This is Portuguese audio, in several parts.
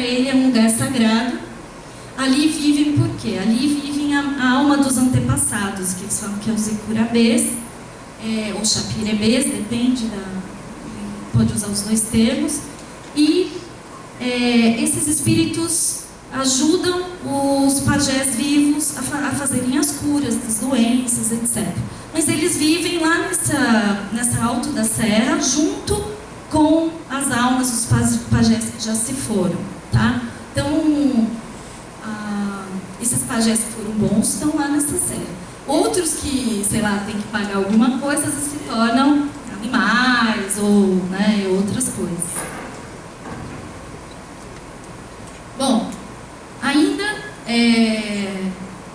ele é um lugar sagrado. Ali vivem por quê? Ali vivem a alma dos antepassados, que eles falam que é os Icurabês, ou Chapirebês, depende pode usar os dois termos. E esses espíritos ajudam os pajés vivos a fazerem as curas das doenças, etc. Mas eles vivem lá nessa alto da serra, junto com as almas dos pajés que já se foram, tá? Então, esses pajés que foram bons estão lá nessa serra. Outros que, sei lá, tem que pagar alguma coisa, às vezes se tornam animais ou, né, outras coisas. Bom, ainda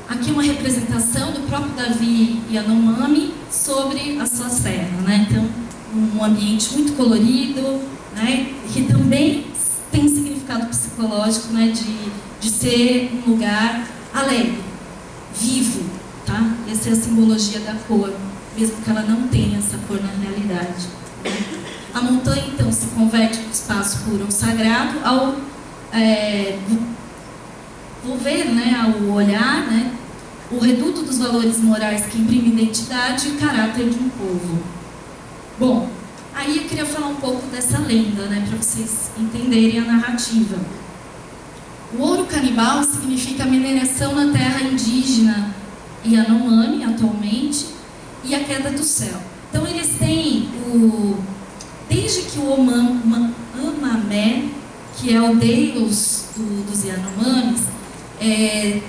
aqui uma representação do próprio Davi Yanomami sobre a sua serra, né? Então, um ambiente muito colorido, né? Que também tem significado psicológico, né? De ser um lugar alegre, vivo, tá? Essa é a simbologia da cor, mesmo que ela não tenha essa cor na realidade, né? A montanha, então, se converte no espaço puro ou sagrado ao volver, né, ao olhar, né, o reduto dos valores morais que imprime identidade e o caráter de um povo. Bom, aí eu queria falar um pouco dessa lenda, né, para vocês entenderem a narrativa. O ouro canibal significa a mineração na terra indígena Yanomami, atualmente, e a queda do céu. Então eles têm desde que o Amamé, que é o deus dos Yanomamis,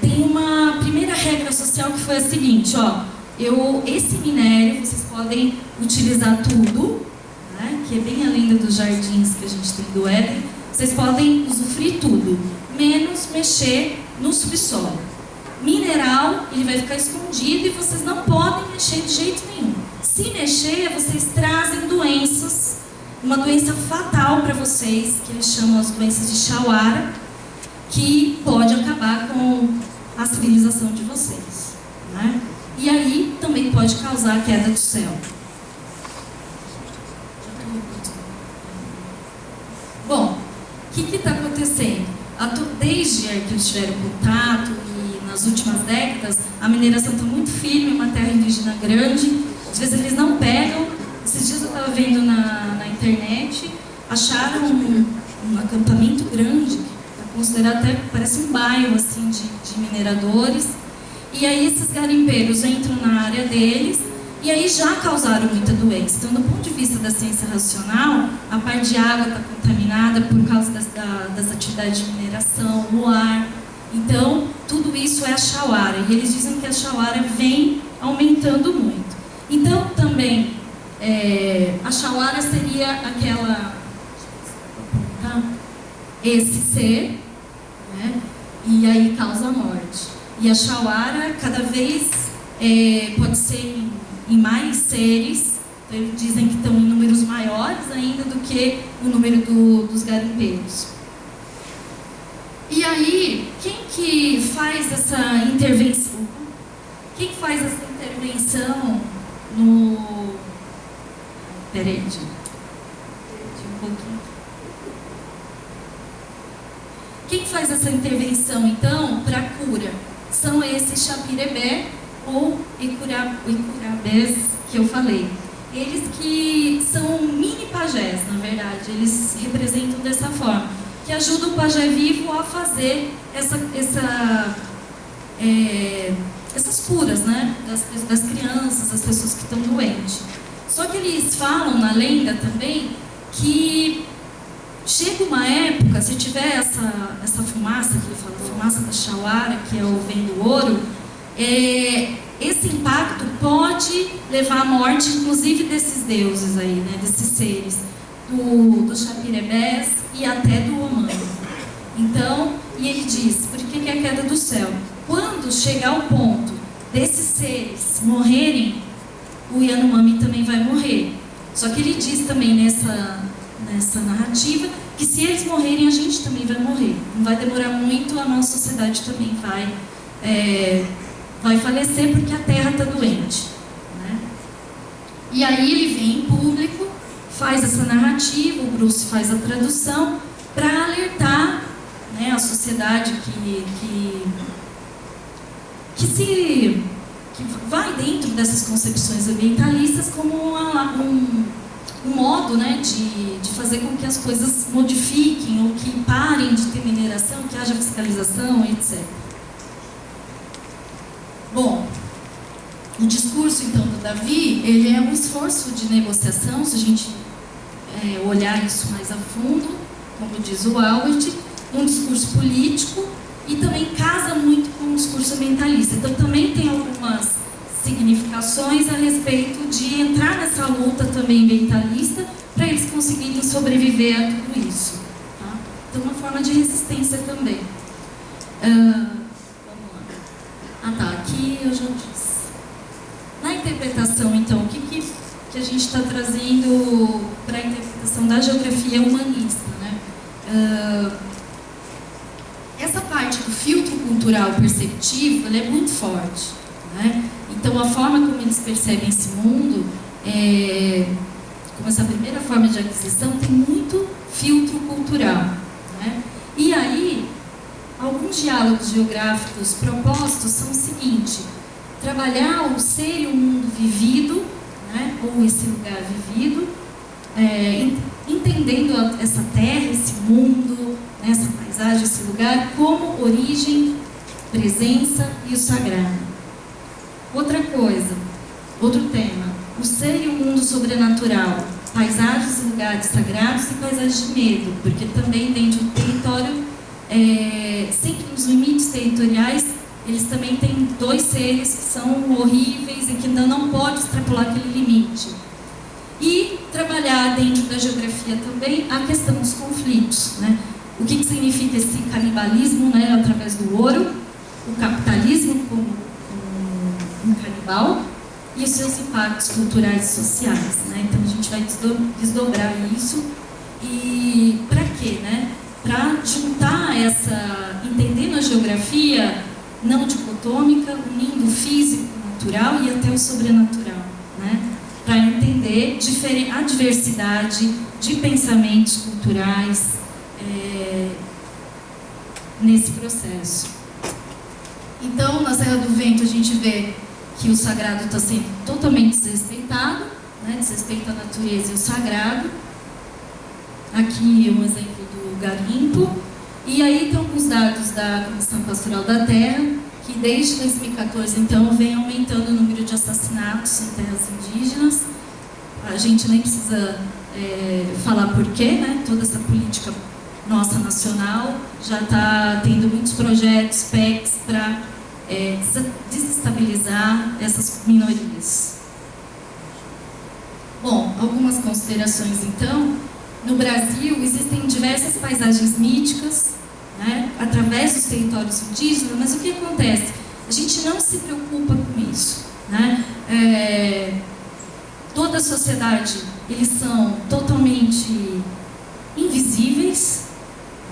tem uma primeira regra social que foi a seguinte, ó, esse minério vocês podem utilizar tudo, né, que é bem a lenda dos jardins que a gente tem do Éden, vocês podem usufruir tudo, menos mexer no subsolo. Mineral, ele vai ficar escondido e vocês não podem mexer de jeito nenhum. Se mexer, vocês trazem doenças, uma doença fatal para vocês, que eles chamam as doenças de Shawara, que pode acabar com a civilização de vocês, né? E aí também pode causar a queda do céu. Bom, o que está acontecendo? Desde que eles tiveram contato e nas últimas décadas, a mineração está muito firme, uma terra indígena grande, às vezes eles não pegam. Esses dias eu estava vendo na internet, acharam um acampamento grande, considerado até, parece um bairro assim, de mineradores, e aí esses garimpeiros entram na área deles, e aí já causaram muita doença. Então, do ponto de vista da ciência racional, a parte de água está contaminada por causa das atividades de mineração, o ar. Então, tudo isso é a Shawara, e eles dizem que a Shawara vem aumentando muito. Então, também, a Shawara seria aquela... esse ser, né? E aí causa a morte. E a Shawara cada vez pode ser em mais seres, então eles dizem que estão em números maiores ainda do que o número dos garimpeiros. E aí, quem que faz essa intervenção? Quem faz essa intervenção no... Peraí, um pouquinho. Quem faz essa intervenção, então, para a cura? São esses Chapirebé ou Icurabés que eu falei. Eles que são mini pajés, na verdade, eles representam dessa forma, que ajudam o pajé vivo a fazer essas curas, né, das crianças, das pessoas que estão doentes. Só que eles falam na lenda também que chega uma época, se tiver essa fumaça, que ele fala, fumaça da Shawara, que é o vem do ouro, esse impacto pode levar à morte, inclusive desses deuses aí, né, desses seres, do Chapirebés e até do Omani. Então, e ele diz, por que é a queda do céu? Quando chegar ao ponto desses seres morrerem, o Yanomami também vai morrer. Só que ele diz também nessa narrativa que se eles morrerem, a gente também vai morrer. Não vai demorar muito, a nossa sociedade também vai falecer porque a terra está doente, né? E aí ele vem em público, faz essa narrativa, o Bruce faz a tradução para alertar, a sociedade que vai dentro dessas concepções ambientalistas como um modo, né, de fazer com que as coisas modifiquem ou que parem de ter mineração, que haja fiscalização, etc. Bom, o discurso, então, do Davi, ele é um esforço de negociação, se a gente olhar isso mais a fundo, como diz o Albert, um discurso político e também casa muito com o discurso ambientalista. Então, também tem algumas significações a respeito de entrar nessa luta também ambientalista para eles conseguirem sobreviver a tudo isso. Tá? Então, uma forma de resistência também. Vamos lá. Ah, tá. Aqui eu já disse. Na interpretação, então, o que a gente está trazendo para a interpretação da geografia humanista, né? Essa parte do filtro cultural perceptivo, ela é muito forte, né? Então, a forma como eles percebem esse mundo, como essa primeira forma de aquisição, tem muito filtro cultural, né? E aí, alguns diálogos geográficos propostos são o seguinte: trabalhar o ser e o mundo vivido, né, ou esse lugar vivido, entendendo essa terra, esse mundo, né, essa paisagem, esse lugar, como origem, presença e o sagrado. Outra coisa, outro tema, o ser e o mundo sobrenatural, paisagens e lugares sagrados e paisagens de medo, porque também dentro do território, sempre nos limites territoriais, eles também têm dois seres que são horríveis e que ainda não pode extrapolar aquele limite. E trabalhar dentro da geografia também a questão dos conflitos, né? O que significa esse canibalismo, né, através do ouro, o capitalismo como um canibal e os seus impactos culturais e sociais, né? Então a gente vai desdobrar isso. E para quê, né? Para juntar entendendo a geografia não dicotômica, unindo o físico, natural e até o sobrenatural, né? Para entender a diversidade de pensamentos culturais nesse processo. Então, na Serra do Vento, a gente vê que o sagrado está sendo totalmente desrespeitado, né? Desrespeita a natureza e o sagrado. Aqui um exemplo do garimpo. E aí estão os dados da Comissão Pastoral da Terra, que desde 2014, então, vem aumentando o número de assassinatos em terras indígenas. A gente nem precisa falar por quê, né? Toda essa política nossa nacional já está tendo muitos projetos, PECs, para desestabilizar essas minorias. Bom, algumas considerações, então. No Brasil, existem diversas paisagens míticas, né, através dos territórios indígenas, mas o que acontece? A gente não se preocupa com isso, né? Toda a sociedade, eles são totalmente invisíveis,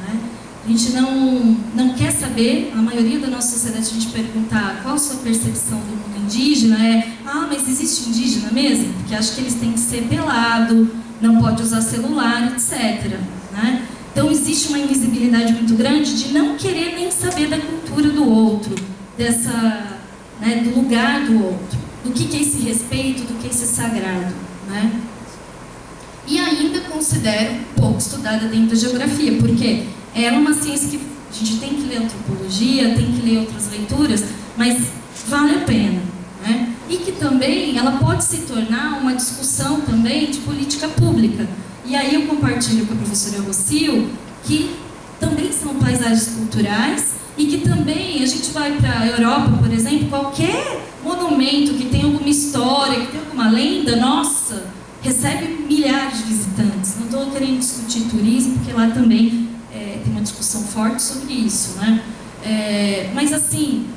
né? A gente não quer saber, a maioria da nossa sociedade, se a gente perguntar qual a sua percepção do mundo indígena, mas existe indígena mesmo? Porque acho que eles têm que ser pelado, não pode usar celular, etc. Né? Então, existe uma invisibilidade muito grande de não querer nem saber da cultura do outro, do lugar do outro, do que é esse respeito, do que é esse sagrado. Né? E ainda considero pouco estudada dentro da geografia, porque ela é uma ciência que a gente tem que ler antropologia, tem que ler outras leituras, mas vale a pena. Né? E que também ela pode se tornar uma discussão também de política pública. E aí eu compartilho com a professora Rocio que também são paisagens culturais e que também a gente vai para a Europa, por exemplo, qualquer monumento que tem alguma história, que tem alguma lenda, nossa, recebe milhares de visitantes. Não estou querendo discutir turismo, porque lá também tem uma discussão forte sobre isso, né? Mas assim,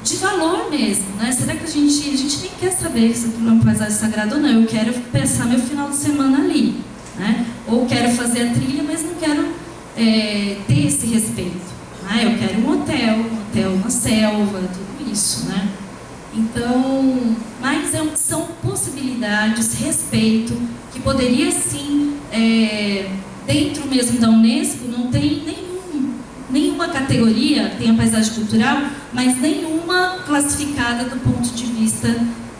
de valor mesmo, né? Será que a gente nem quer saber se aquilo é uma paisagem sagrada ou não? Eu quero passar meu final de semana ali, né? Ou quero fazer a trilha, mas não quero ter esse respeito. Né? Eu quero um hotel na selva, tudo isso, né? Então, mas são possibilidades, respeito, que poderia sim, dentro mesmo da Unesco, não tem nenhuma categoria categoria, tem a paisagem cultural, mas nenhuma classificada do ponto de vista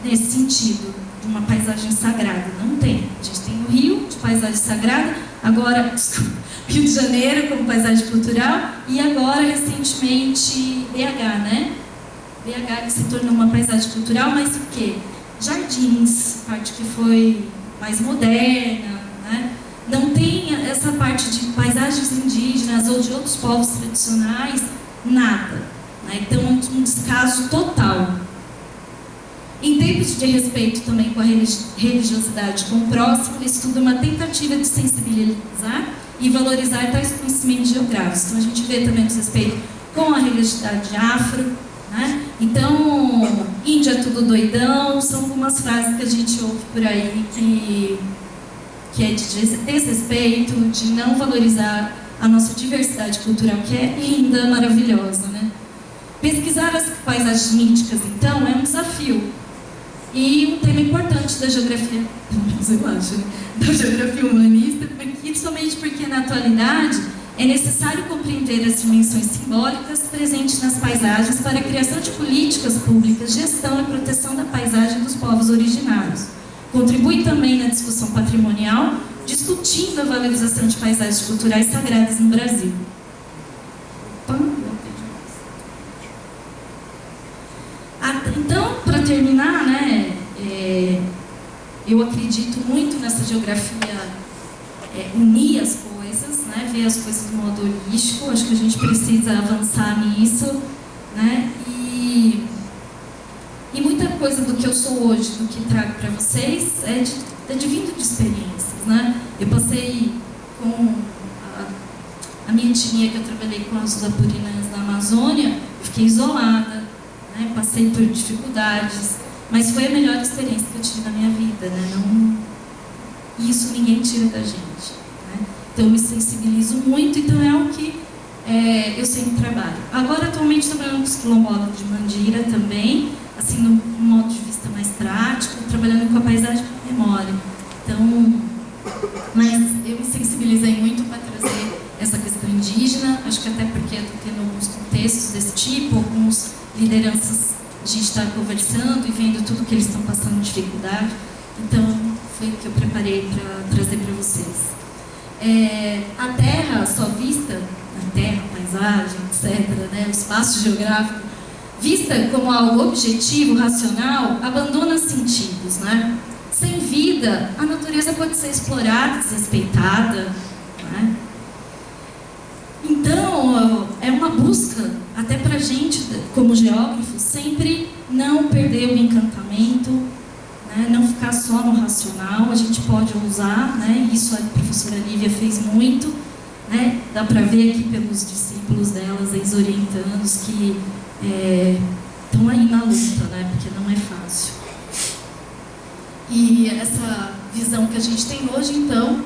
nesse sentido, de uma paisagem sagrada. Não tem. A gente tem o Rio, de paisagem sagrada, agora, desculpa, Rio de Janeiro como paisagem cultural, e agora, recentemente, BH, né? BH que se tornou uma paisagem cultural, mas o quê? Jardins, parte que foi mais moderna, né? Não tem essa parte de paisagens indígenas ou de outros povos tradicionais, nada. Né? Então, um descaso total. Em tempos de respeito também com a religiosidade com o próximo, o estudo é uma tentativa de sensibilizar e valorizar tais conhecimentos geográficos. Então, a gente vê também o desrespeito com a religiosidade afro, né? Então, índio é tudo doidão, são algumas frases que a gente ouve por aí que é de desrespeito, de não valorizar a nossa diversidade cultural, que é linda, maravilhosa, né? Pesquisar as paisagens míticas, então, é um desafio. E um tema importante da geografia, eu acho, né? Da geografia humanista, principalmente porque, na atualidade, é necessário compreender as dimensões simbólicas presentes nas paisagens para a criação de políticas públicas, gestão e proteção da paisagem dos povos originários. Contribui também na discussão patrimonial, discutindo a valorização de paisagens culturais sagradas no Brasil. Então, para terminar, né, eu acredito muito nessa geografia unir as coisas, né, ver as coisas de modo holístico. Acho que a gente precisa avançar nisso, né, e muita coisa do que eu sou hoje, do que trago para vocês, é de vindo de experiências, né. Eu passei com a minha etnia, que eu trabalhei com as apurinas na Amazônia, eu fiquei isolada, né, passei por dificuldades, mas foi a melhor experiência que eu tive na minha vida, né, isso ninguém tira da gente, né. Então eu me sensibilizo muito, então é o que eu sempre trabalho. Agora, atualmente, estou trabalhando com os quilombolas de Mandira também, assim, num modo de vista mais prático, trabalhando com a paisagem com a memória. Então, mas eu me sensibilizei muito para trazer essa questão indígena, acho que até porque eu estou tendo alguns contextos desse tipo, alguns lideranças, a gente está conversando e vendo tudo que eles estão passando de dificuldade, então foi o que eu preparei para trazer para vocês. A Terra só vista, a Terra, a paisagem, etc., né, o espaço geográfico, vista como algo objetivo, racional, abandona sentidos, né? Sem vida, a natureza pode ser explorada, desrespeitada, né? Então, é uma busca, até para a gente, como geógrafos, sempre não perder o encantamento, né? Não ficar só no racional. A gente pode usar, né? Isso a professora Lívia fez muito, né? Dá para ver aqui pelos discípulos delas, ex-orientandos, que estão aí na luta, né? Porque não é fácil. E essa visão que a gente tem hoje, então,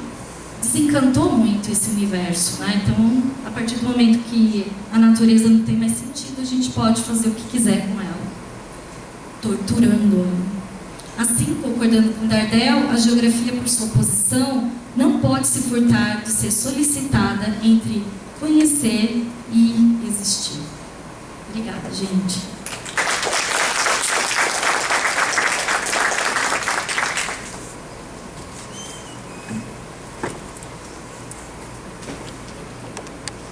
desencantou muito esse universo, né? Então, a partir do momento que a natureza não tem mais sentido, a gente pode fazer o que quiser com ela, torturando-a. Assim, concordando com Dardel, a geografia, por sua posição, não pode se furtar de ser solicitada entre conhecer e existir. Obrigada, gente.